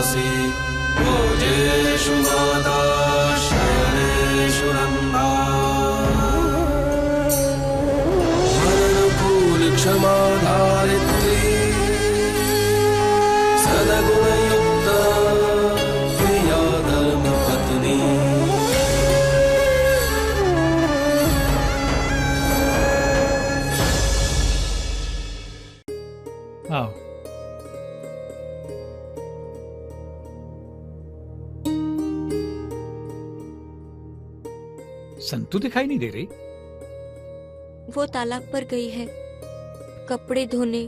शयनासि भोजेषु माता शयनेषु नन्दा क्षमा धारित्री सदगुणयुक्ता प्रिया धर्मपत्नी। आओ। संतु दिखाई नहीं दे रही। वो तालाब पर गई है कपड़े धोने।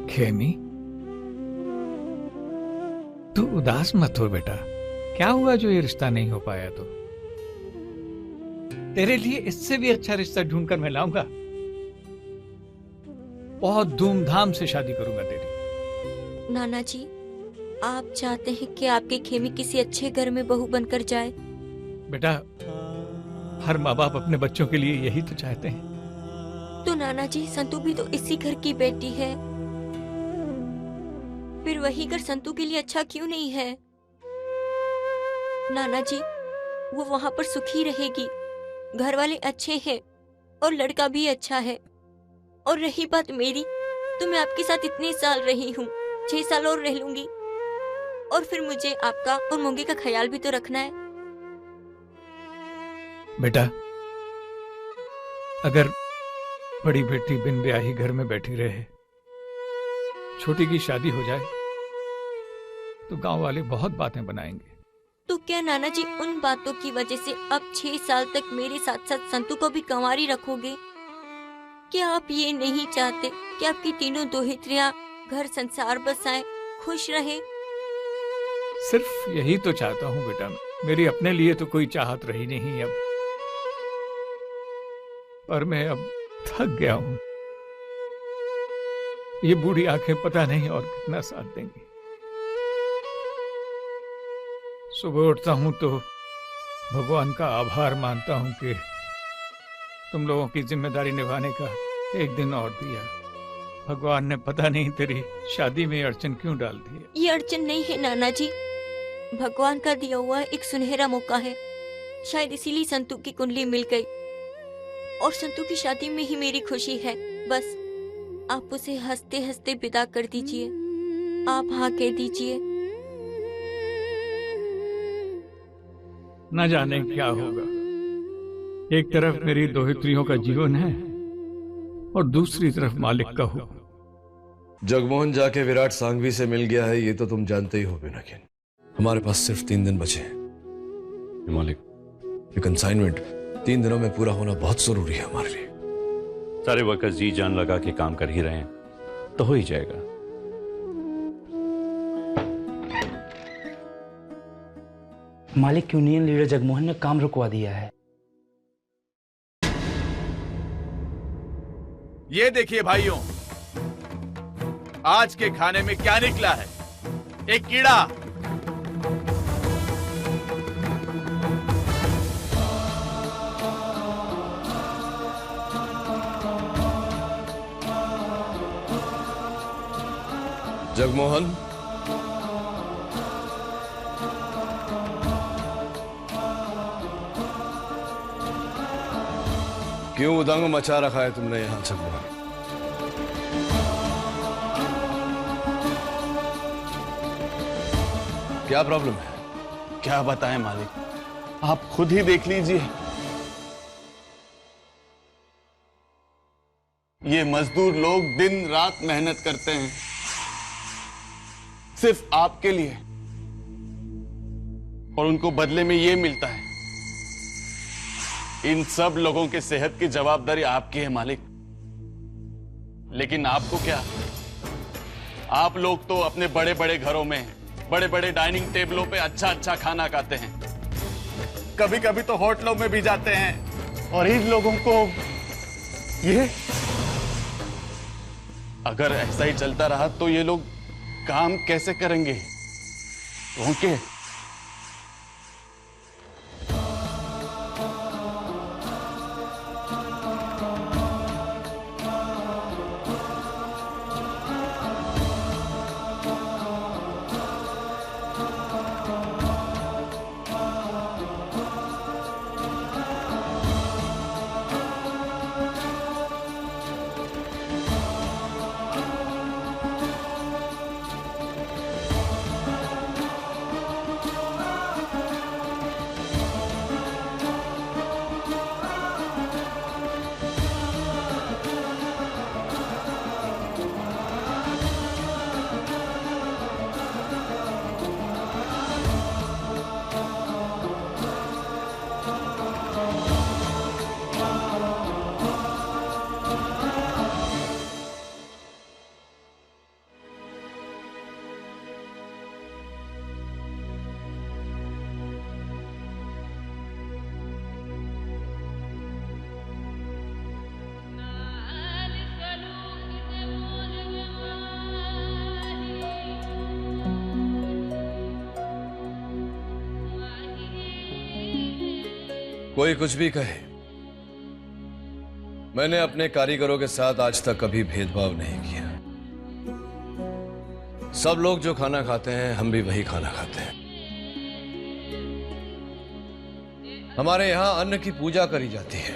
खेमी, तू उदास मत हो बेटा। क्या हुआ जो ये रिश्ता नहीं हो पाया? तो तेरे लिए इससे भी अच्छा रिश्ता ढूंढकर मैं लाऊंगा। बहुत धूमधाम से शादी करूंगा तेरी। नाना जी, आप चाहते हैं कि आपकी खेमी किसी अच्छे घर में बहू बनकर जाए? बेटा, हर माँ बाप अपने बच्चों के लिए यही तो चाहते हैं। तो नाना जी, संतू भी तो इसी घर की बेटी है। फिर वही घर संतू के लिए अच्छा क्यों नहीं है? नाना जी, वो वहाँ पर सुखी रहेगी, घर वाले अच्छे हैं और लड़का भी अच्छा है। और रही बात मेरी, तो मैं आपके साथ इतने साल रही हूँ, 6 साल और रह लूंगी। और फिर मुझे आपका और मोंगे का ख्याल भी तो रखना है। बेटा, अगर बड़ी बेटी बिन ब्याही घर में बैठी रहे, छोटी की शादी हो जाए, तो गांव वाले बहुत बातें बनाएंगे। तो क्या नाना जी, उन बातों की वजह से अब 6 साल तक मेरे साथ साथ संतू को भी कंवारी रखोगे? क्या आप ये नहीं चाहते कि आपकी तीनों दोहित्रियां घर संसार बसाएं, खुश रहे? सिर्फ यही तो चाहता हूँ बेटा। मेरी अपने लिए तो कोई चाहत रही नहीं अब, पर मैं अब थक गया हूँ। ये बूढ़ी आंखें पता नहीं और कितना साथ देंगी। सुबह उठता हूँ तो भगवान का आभार मानता हूँ कि तुम लोगों की जिम्मेदारी निभाने का एक दिन और दिया। भगवान ने पता नहीं तेरी शादी में अड़चन क्यों डाल दी है। ये अड़चन नहीं है नाना जी, भगवान का दिया हुआ एक सुनहरा मौका है। शायद इसीलिए संतू की कुंडली मिल गई और संतू की शादी में ही मेरी खुशी है। बस आप उसे हंसते हंसते विदा कर दीजिए। आप हाँ कह दीजिए। न जाने क्या होगा। एक तरफ मेरी दोहित्रियों का जीवन है और दूसरी तरफ मालिक का हुक्म। जगमोहन जाके विराट सांघवी से मिल गया है, ये तो तुम जानते ही हो पिनाकिन। हमारे पास सिर्फ 3 दिन बचे हैं मालिक। ये कंसाइनमेंट 3 दिनों में पूरा होना बहुत जरूरी है हमारे लिए। सारे वर्कर्स जी जान लगा के काम कर ही रहे हैं, तो हो ही जाएगा। मालिक, यूनियन लीडर जगमोहन ने काम रुकवा दिया है। ये देखिए भाइयों, आज के खाने में क्या निकला है? एक कीड़ा। जगमोहन, क्यों उदंग मचा रखा है तुमने यहां? जगमोहन, क्या प्रॉब्लम है? क्या बताएं मालिक, आप खुद ही देख लीजिए। ये मजदूर लोग दिन रात मेहनत करते हैं सिर्फ आपके लिए, और उनको बदले में ये मिलता है। इन सब लोगों के सेहत की जवाबदारी आपकी है मालिक। लेकिन आपको क्या, आप लोग तो अपने बड़े बड़े घरों में बड़े बड़े डाइनिंग टेबलों पे अच्छा अच्छा खाना खाते हैं, कभी कभी तो होटलों में भी जाते हैं। और इन लोगों को ये, अगर ऐसा ही चलता रहा तो ये लोग काम कैसे करेंगे? ओके, कोई कुछ भी कहे, मैंने अपने कारीगरों के साथ आज तक कभी भेदभाव नहीं किया। सब लोग जो खाना खाते हैं हम भी वही खाना खाते हैं। हमारे यहां अन्न की पूजा करी जाती है।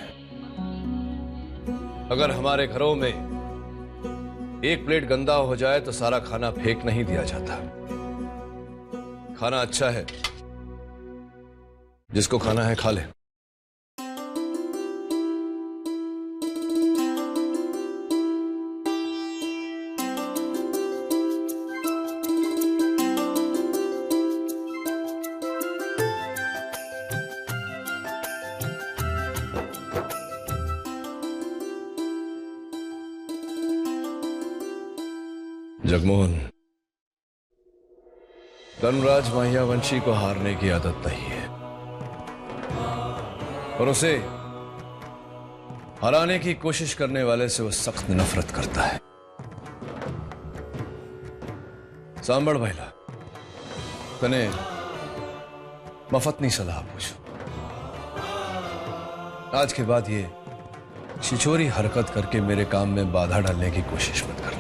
अगर हमारे घरों में एक प्लेट गंदा हो जाए तो सारा खाना फेंक नहीं दिया जाता। खाना अच्छा है, जिसको खाना है खा ले। जगमोहन, धर्मराज माह्यावंशी को हारने की आदत नहीं है और उसे हराने की कोशिश करने वाले से वो सख्त नफरत करता है। सांबड़ भाईला, तने मफतनी सलाह पूछो। आज के बाद ये छिछोरी हरकत करके मेरे काम में बाधा डालने की कोशिश मत करना।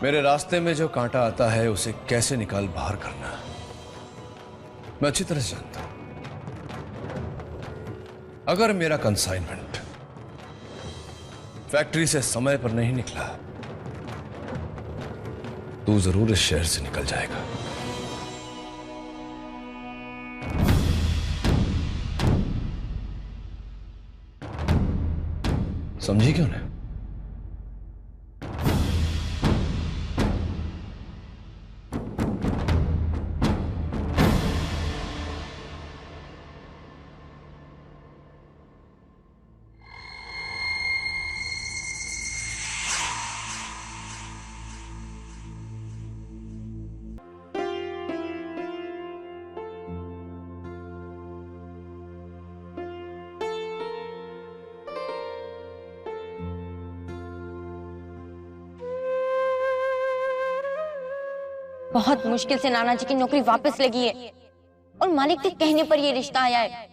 मेरे रास्ते में जो कांटा आता है उसे कैसे निकाल बाहर करना मैं अच्छी तरह से जानता हूं। अगर मेरा कंसाइनमेंट फैक्ट्री से समय पर नहीं निकला तू जरूर इस शहर से निकल जाएगा। समझी क्यों नहीं? बहुत मुश्किल से नाना जी की नौकरी वापस लगी है और मालिक के कहने पर ये रिश्ता आया है।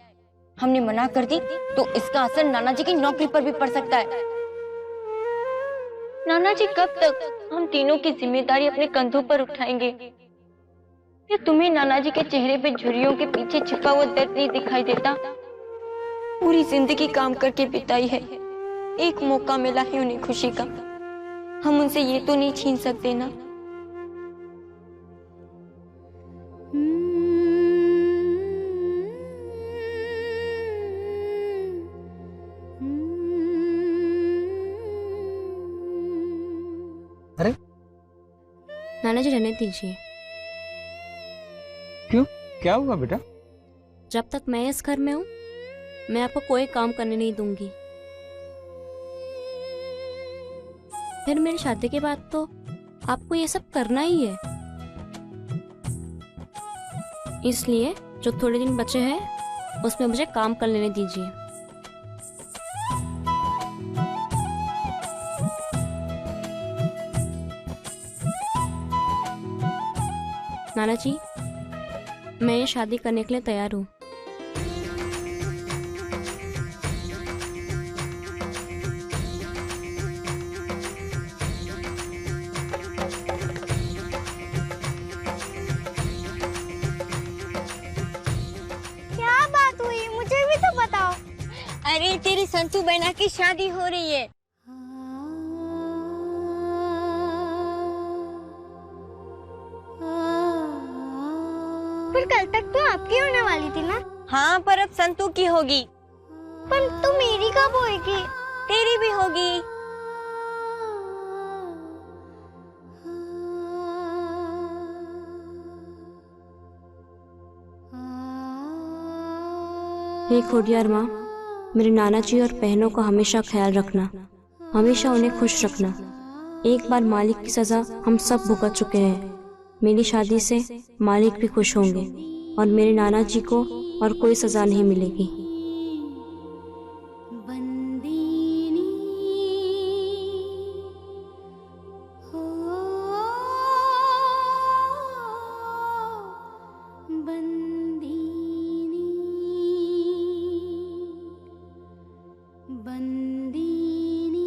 हमने मना कर दी तो इसका असर नाना जी की नौकरी पर भी पड़ सकता है। नाना जी कब तक हम तीनों की जिम्मेदारी अपने कंधों पर उठाएंगे? या तुम्हें नाना जी के चेहरे पे झुर्रियों के पीछे छिपा हुआ दर्द नहीं दिखाई देता? पूरी जिंदगी काम करके बिताई है, एक मौका मिला है उन्हें खुशी का, हम उनसे ये तो नहीं छीन सकते ना। अरे नाना जी रहने दीजिए। क्यों, क्या हुआ बेटा? जब तक मैं इस घर में हूँ मैं आपको कोई काम करने नहीं दूंगी। फिर मेरी शादी के बाद तो आपको ये सब करना ही है। इसलिए जो थोड़े दिन बचे हैं उसमें मुझे काम कर लेने दीजिए। नाना जी, मैं ये शादी करने के लिए तैयार हूँ। क्या बात हुई, मुझे भी तो बताओ। अरे तेरी संतू बहना की शादी हो रही है। पर कल तक तो आपकी होने वाली थी ना? हाँ, पर अब संतू की होगी। पर तो मेरी कब होएगी? तेरी भी होगी। हे खोडियार माँ, मेरे नाना जी और बहनों का हमेशा ख्याल रखना, हमेशा उन्हें खुश रखना। एक बार मालिक की सजा हम सब भुगत चुके हैं। मेरी शादी से मालिक भी खुश होंगे और मेरे नाना जी को और कोई सजा नहीं मिलेगी। बंदीनी बंदीनी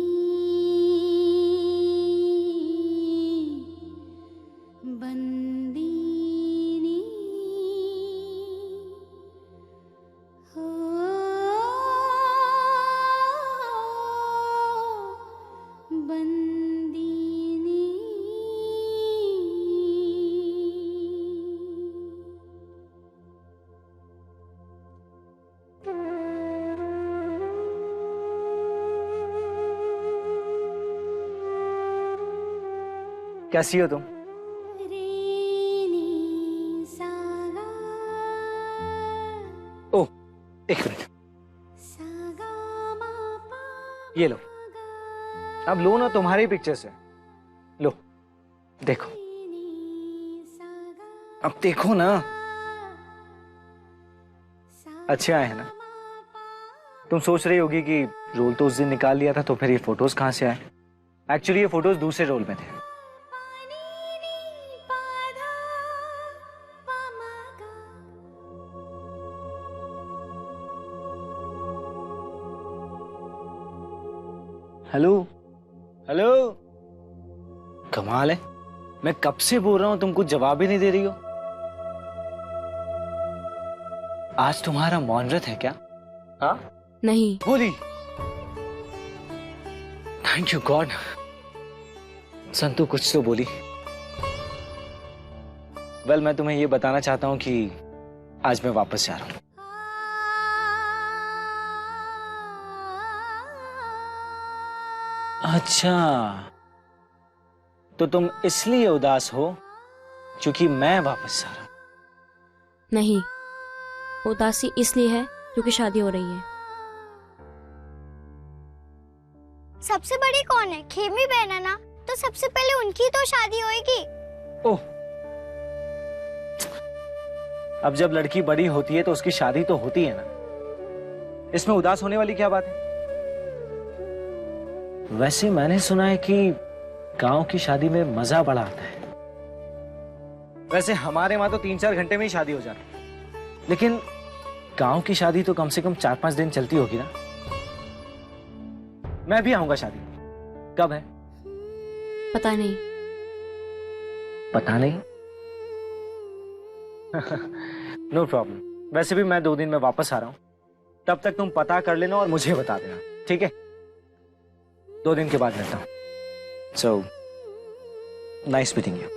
बंदीनी हो बंदीनी। कैसी हो तुम? ओ, एक मिनट, ये लो। अब लो ना, तुम्हारी पिक्चर्स है, लो देखो। अब देखो ना, अच्छे आए हैं ना? तुम सोच रही होगी कि रोल तो उस दिन निकाल लिया था, तो फिर ये फोटोज कहां से आए? एक्चुअली ये फोटोज दूसरे रोल में थे। हेलो हेलो, कमाल है, मैं कब से बोल रहा हूं, तुम कुछ जवाब ही नहीं दे रही हो। आज तुम्हारा मौन व्रत है क्या? हाँ नहीं। बोली, थैंक यू गॉड, संतु कुछ तो बोली। वेल, मैं तुम्हें ये बताना चाहता हूं कि आज मैं वापस जा रहा हूं। अच्छा, तो तुम इसलिए उदास हो क्योंकि मैं वापस जा रहा हूं? नहीं, उदासी इसलिए है क्योंकि शादी हो रही है। सबसे बड़ी कौन है? खेमी बहन है ना, तो सबसे पहले उनकी तो शादी होएगी। ओह, अब जब लड़की बड़ी होती है तो उसकी शादी तो होती है ना, इसमें उदास होने वाली क्या बात है? वैसे मैंने सुना है कि गांव की शादी में मजा बड़ा आता है। वैसे हमारे वहां तो 3-4 घंटे में ही शादी हो जाती है, लेकिन गांव की शादी तो कम से कम 4-5 दिन चलती होगी ना। मैं भी आऊंगा शादी में। कब है? पता नहीं। पता नहीं? नो प्रॉब्लम, वैसे भी मैं 2 दिन में वापस आ रहा हूं, तब तक तुम पता कर लेना और मुझे बता देना, ठीक है? 2 दिन के बाद मिलता हूं। So nice meeting you.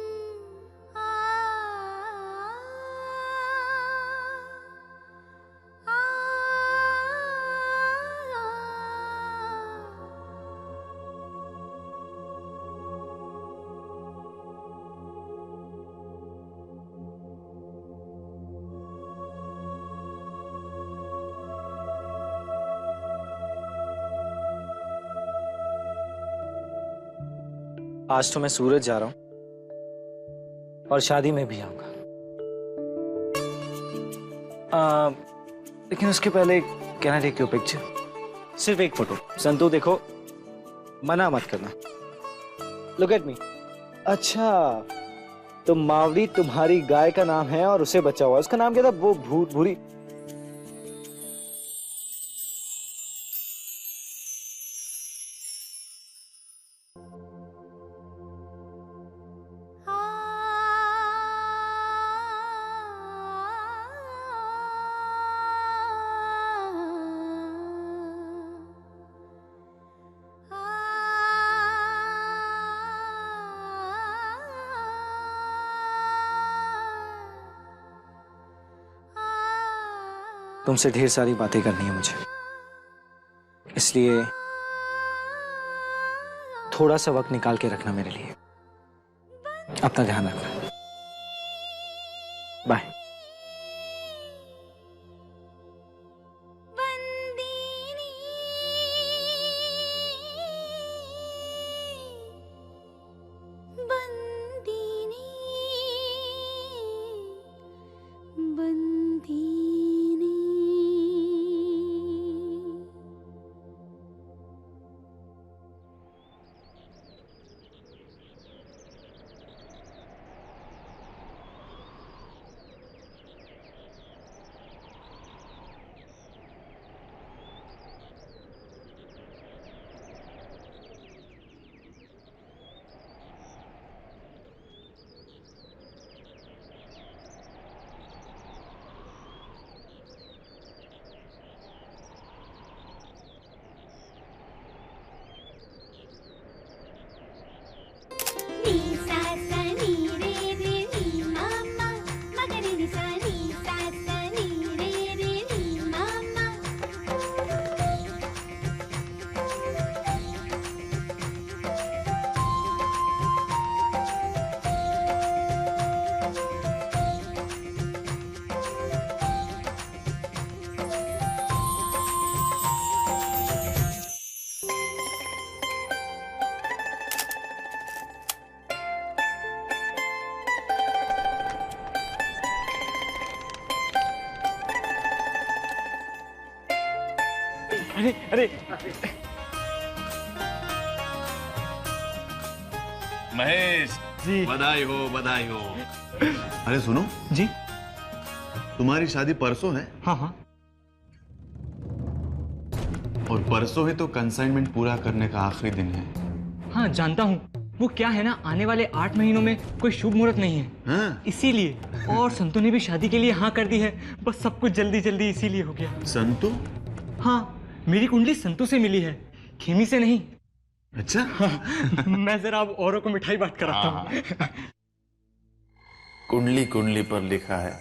आज तो मैं सूरत जा रहा हूं और शादी में भी आऊंगा। लेकिन उसके पहले can I take your picture? सिर्फ एक फोटो। संतु देखो, मना मत करना। Look at me. अच्छा, तो मावड़ी तुम्हारी गाय का नाम है और उसे बचा हुआ, उसका नाम क्या था? वो भूरी। तुमसे ढेर सारी बातें करनी है मुझे, इसलिए थोड़ा सा वक्त निकाल के रखना मेरे लिए। अपना ध्यान रखना। बाय। अरे अरे महेश जी। बधाई हो बधाई हो। अरे सुनो जी। तुम्हारी शादी परसों है हाँ हाँ। और परसों ही तो कंसाइनमेंट पूरा करने का आखिरी दिन है। हाँ जानता हूँ, वो क्या है ना, आने वाले 8 महीनों में कोई शुभ मुहूर्त नहीं है। हाँ? इसीलिए। और संतू ने भी शादी के लिए हाँ कर दी है। बस सब कुछ जल्दी जल्दी इसीलिए हो गया। संतु? हाँ, मेरी कुंडली संतू से मिली है, खेमी से नहीं। अच्छा। मैं जरा अब औरों को मिठाई बांट कर आता हूँ। कुंडली कुंडली पर लिखा है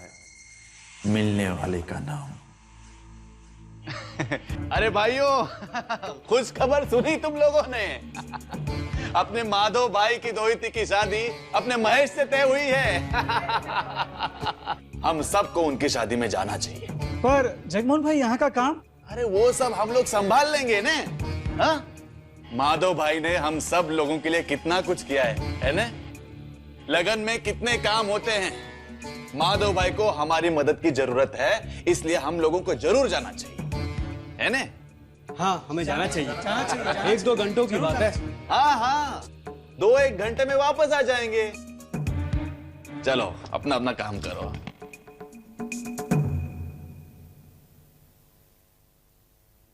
मिलने वाले का नाम। अरे भाइयों, खुश खबर सुनी तुम लोगों ने? अपने माधव भाई की दोहिती की शादी अपने महेश से तय हुई है। हम सबको उनकी शादी में जाना चाहिए। पर जगमोहन भाई यहाँ का काम? अरे वो सब हम लोग संभाल लेंगे ने। हाँ? माधव भाई ने हम सब लोगों के लिए कितना कुछ किया है ना? लगन में कितने काम होते हैं। माधव भाई को हमारी मदद की जरूरत है, इसलिए हम लोगों को जरूर जाना चाहिए, है ना? हाँ, हमें जाना चाहिए। 1-2 घंटों की बात है। हाँ हाँ, 2-1 घंटे में वापस आ जाएंगे। चलो अपना अपना काम करो।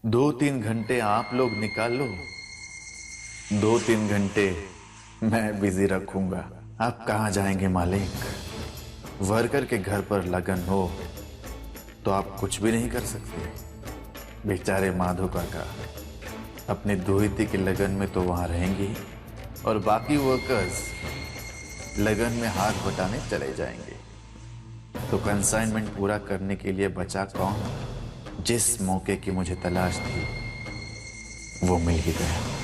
2-3 घंटे आप लोग निकाल लो, 2-3 घंटे मैं बिजी रखूंगा। आप कहाँ जाएंगे मालिक? वर्कर के घर पर लगन हो तो आप कुछ भी नहीं कर सकते। बेचारे माधव काका अपने दोहिती के लगन में तो वहां रहेंगे और बाकी वर्कर्स लगन में हाथ बटाने चले जाएंगे। तो कंसाइनमेंट पूरा करने के लिए बचा कौन? जिस मौके की मुझे तलाश थी वो मिल ही गया।